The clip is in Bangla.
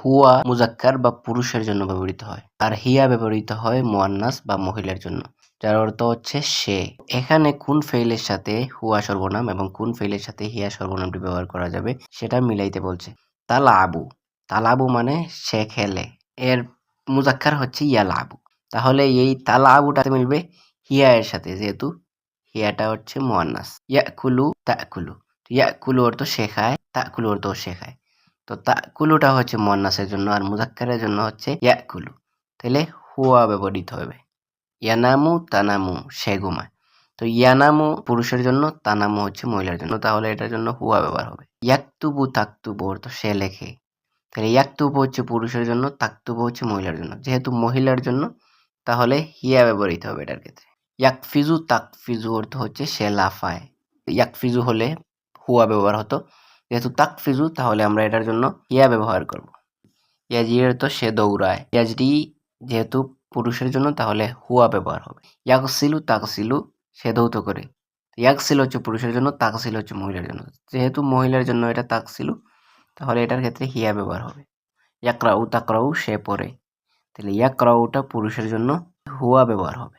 হুয়া মুজাক্কার বা পুরুষের জন্য ব্যবহৃত হয়, আর হিয়া ব্যবহৃত হয় মুয়ান্নাস বা মহিলার জন্য, যার অর্থ হচ্ছে সে। এখানে কোন ফেইলের সাথে হুয়া সর্বনাম এবং কোন ফেইলের সাথে হিয়া সর্বনামটি ব্যবহার করা যাবে সেটা মিলাইতে বলছে। তালাবু, তালাবু মানে সে খেলে, এর মুজাক্কার হচ্ছে ইয়ালাবু। তাহলে এই তালাবুটাতে মিলবে হিয়া এর সাথে, যেহেতু হিয়াটা হচ্ছে মুয়ান্নাস। ইয়াকুলু তাকুলু, ইয়াকুলু অর্থ সে খায়, তাকুলু অর্থ সে খায়। তো তাকুলুটা হচ্ছে মুয়ান্নাসের জন্য, আর মুজাক্কারের জন্য হচ্ছে ইয়াকুলু। তাহলে হুয়া ব্যবহৃত হবে। ইয়ানামু তানামু, সে ঘুমায়। তো ইয়ানামু পুরুষের জন্য, তানামু হচ্ছে মহিলার জন্য, তাহলে এটার জন্য হুয়া ব্যবহার হবে। ইয়াকতুবু তাকতুবু অর্থ সে লেখে। তাহলে ইয়াকতুবু হচ্ছে পুরুষের জন্য, তাকতুবু হচ্ছে মহিলার জন্য, যেহেতু মহিলার জন্য তাহলে হিয়া ব্যবহৃত হবে এটার ক্ষেত্রে। ইয়াকফিজু তাকফিজু অর্থ হচ্ছে সে লাফায়। ইয়াকফিজু হলে হুয়া ব্যবহার হতো, যেহেতু তাকফিজু তাহলে আমরা এটার জন্য হিয়া ব্যবহার করব। ইয়াজরি অর্থ সে দৌড়ায়। ইয়াজরি যেহেতু পুরুষের জন্য তাহলে হুয়া ব্যবহার হবে। ইয়াগসিলু তাগসিলু, সে ধৌত করে। ইয়াগসিল হচ্ছে পুরুষের জন্য, তাগসিল হচ্ছে মহিলার জন্য, যেহেতু মহিলার জন্য এটা তাগসিলু তাহলে এটার ক্ষেত্রে হিয়া ব্যবহার হবে। ইয়াকরাউ তাকরাউ, সে পড়ে। তাহলে ইয়াকরাউটা পুরুষের জন্য, হুয়া ব্যবহার হবে।